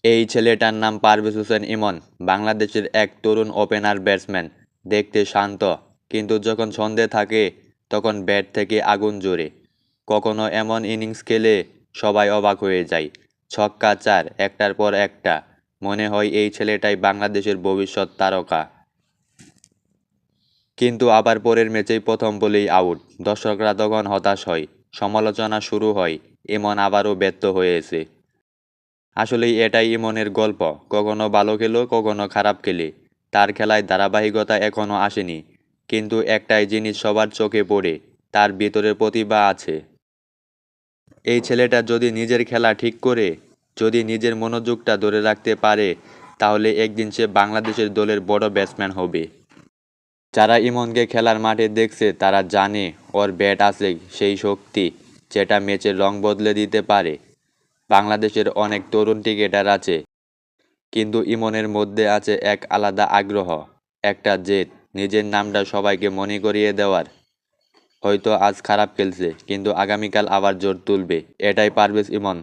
এই ছেলেটার নাম পারভেজ হোসেন ইমন। বাংলাদেশের এক তরুণ ওপেনার ব্যাটসম্যান। দেখতে শান্ত, কিন্তু যখন সন্ধে থাকে তখন ব্যাট থেকে আগুন জ্বরে। কখনো এমন ইনিংস খেলে সবাই অবাক হয়ে যায়। ছক্কা চার একটার পর একটা। মনে হয় এই ছেলেটাই বাংলাদেশের ভবিষ্যৎ তারকা। কিন্তু আবার পরের ম্যাচেই প্রথম বলেই আউট। দর্শকরা তখন হতাশ হয়। সমালোচনা শুরু হয়, ইমন আবারও ব্যর্থ হয়েছে। আসলেই এটাই ইমনের গল্প। কখনো ভালো খেলো, কখনো খারাপ খেলে। তার খেলায় ধারাবাহিকতা এখনো আসেনি। কিন্তু একটাই জিনিস সবার চোখে পড়ে, তার ভিতরে প্রতিভা আছে। এই ছেলেটা যদি নিজের খেলা ঠিক করে, যদি নিজের মনোযোগটা ধরে রাখতে পারে, তাহলে একদিন সে বাংলাদেশের দলের বড় ব্যাটসম্যান হবে। যারা ইমনকে খেলার মাঠে দেখছে তারা জানে ওর ব্যাট আছে সেই শক্তি, যেটা ম্যাচের রং বদলে দিতে পারে। বাংলাদেশের অনেক তরুণ ক্রিকেটার আছে, কিন্তু ইমনের মধ্যে আছে এক আলাদা আগ্রহ, একটা জেদ, নিজের নামটা সবাইকে মনে করিয়ে দেওয়ার। হয়তো আজ খারাপ খেলছে, কিন্তু আগামীকাল আবার জোর তুলবে। এটাই পারভেজ ইমন।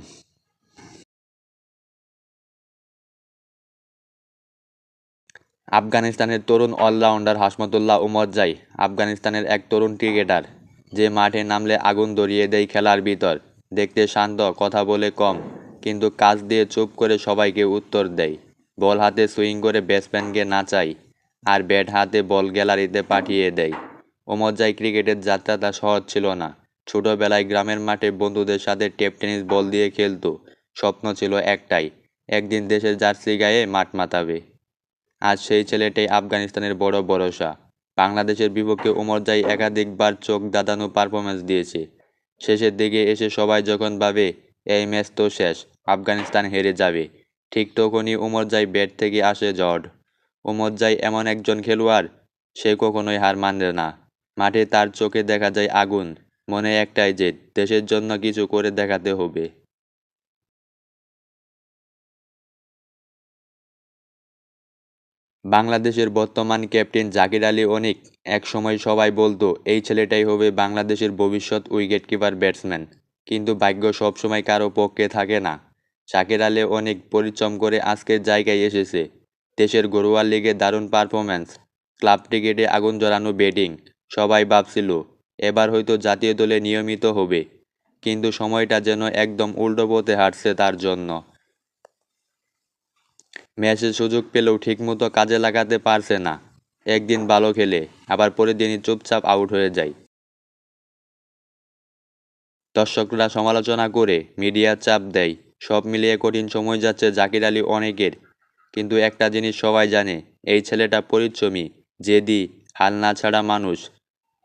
আফগানিস্তানের তরুণ অলরাউন্ডার হাশমতুল্লাহ উমরজাই। আফগানিস্তানের এক তরুণ ক্রিকেটার, যে মাঠে নামলে আগুন ধরিয়ে দেয় খেলার ভিতর। দেখতে শান্ত, কথা বলে কম, কিন্তু কাজ দিয়ে চুপ করে সবাইকে উত্তর দেয়। বল হাতে সুইং করে ব্যাটসম্যানকে নাচায়, আর ব্যাট হাতে বল গ্যালারিতে পাঠিয়ে দেয়। উমরজাই ক্রিকেটের যাত্রাটা সহজ ছিল না। ছোটবেলায় গ্রামের মাঠে বন্ধুদের সাথে টেপ টেনিস বল দিয়ে খেলতো। স্বপ্ন ছিল একটাই, একদিন দেশের জার্সি গায়ে মাঠ মাতাবে। আজ সেই ছেলেটাই আফগানিস্তানের বড় ভরসা। বাংলাদেশের বিপক্ষে উমরজাই একাধিকবার চোখ ধাঁধানো পারফরম্যান্স দিয়েছে। শেষের দিকে এসে সবাই যখন ভাবে এই ম্যাচ তো শেষ, আফগানিস্তান হেরে যাবে, ঠিক তখনই উমরজাই ব্যাট থেকে আসে ঝড়। উমরজাই এমন একজন খেলোয়াড়, সে কখনোই হার মানে না। মাঠে তার চোখে দেখা যায় আগুন, মনে একটাই জেদ, দেশের জন্য কিছু করে দেখাতে হবে। বাংলাদেশের বর্তমান ক্যাপ্টেন জাকির আলী অনিক। একসময় সবাই বলতো এই ছেলেটাই হবে বাংলাদেশের ভবিষ্যৎ উইকেটকিপার ব্যাটসম্যান। কিন্তু ভাগ্য সবসময় কারো পক্ষে থাকে না। জাকির আলী অনেক পরিশ্রম করে আজকের জায়গায় এসেছে। দেশের ঘরোয়া লিগে দারুণ পারফরম্যান্স, ক্লাব ক্রিকেটে আগুন জ্বালানো ব্যাটিং। সবাই ভাবছিল এবার হয়তো জাতীয় দলে নিয়মিত হবে, কিন্তু সময়টা যেন একদম উল্টো পথে হাঁটছে তার জন্য। ম্যাচে সুযোগ পেলেও ঠিকমতো কাজে লাগাতে পারছে না। একদিন ভালো খেলে, আবার পরের দিনই চুপচাপ আউট হয়ে যায়। দর্শকরা সমালোচনা করে, মিডিয়া চাপ দেয়। সব মিলিয়ে কঠিন সময় যাচ্ছে জাকির আলী অনেকের। কিন্তু একটা জিনিস সবাই জানে, এই ছেলেটা পরিশ্রমী, জেদি, হাল না ছাড়া মানুষ।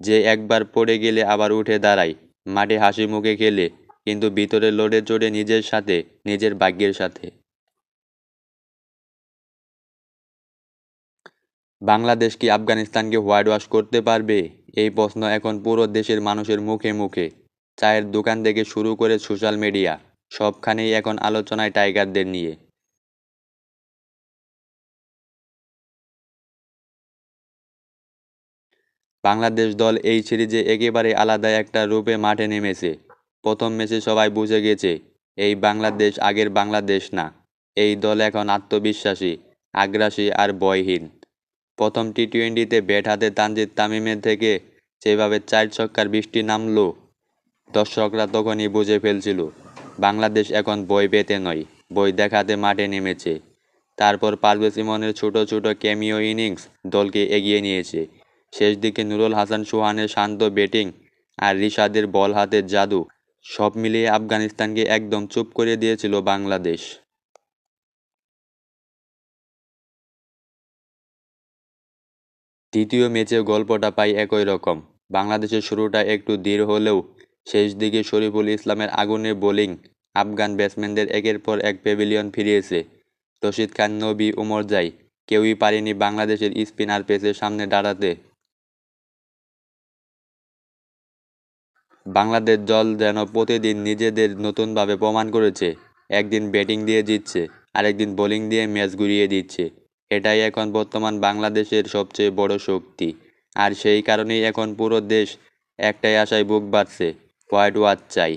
যে একবার পড়ে গেলে আবার উঠে দাঁড়ায়। মাঠে হাসি মুখে খেলে, কিন্তু ভিতরে লড়ে চড়ে নিজের সাথে, নিজের ভাগ্যের সাথে। বাংলাদেশ কি আফগানিস্তানকে হোয়াইট ওয়াশ করতে পারবে? এই প্রশ্ন এখন পুরো দেশের মানুষের মুখে মুখে। চায়ের দোকান থেকে শুরু করে সোশ্যাল মিডিয়া, সবখানেই এখন আলোচনায় টাইগারদের নিয়ে। বাংলাদেশ দল এই সিরিজে একেবারে আলাদা একটা রূপে মাঠে নেমেছে। প্রথম ম্যাচে সবাই বুঝে গেছে, এই বাংলাদেশ আগের বাংলাদেশ না। এই দল এখন আত্মবিশ্বাসী, আগ্রাসী আর ভয়হীন। প্রথম টি-টোয়েন্টিতে ব্যাট হাতে তানজিদ তামিমের থেকে যেভাবে চার ছক্কার বৃষ্টি নামলো, দর্শকরা তখনই বুঝে ফেলছিল বাংলাদেশ এখন বই পেতে নয়, বই দেখাতে মাঠে নেমেছে। তারপর পারভেজ ইমনের ছোট ছোট ক্যামিও ইনিংস দলকে এগিয়ে নিয়েছে। শেষ দিকে নুরুল হাসান সোহানের শান্ত ব্যাটিং আর রিশাদের বল হাতের জাদু, সব মিলিয়ে আফগানিস্তানকে একদম চুপ করে দিয়েছিল বাংলাদেশ। দ্বিতীয় ম্যাচেও গল্পটা পাই একই রকম। বাংলাদেশের শুরুটা একটু ধীর হলেও শেষ দিকে শরীফুল ইসলামের আগুনের বোলিং আফগান ব্যাটসম্যানদের একের পর এক প্যাভিলিয়ন ফিরিয়েছে। রশিদ খান, নবী, উমরজাই, কেউই পারেনি বাংলাদেশের স্পিনার পেসের সামনে দাঁড়াতে। বাংলাদেশ দল যেন প্রতিদিন নিজেদের নতুনভাবে প্রমাণ করেছে। একদিন ব্যাটিং দিয়ে জিতছে, আরেকদিন বোলিং দিয়ে ম্যাচ ঘুরিয়ে দিচ্ছে। এটাই এখন বর্তমান বাংলাদেশের সবচেয়ে বড় শক্তি। আর সেই কারণেই এখন পুরো দেশ একটাই আশায় বুক বাঁধছে, হোয়াইট ওয়াচ চাই।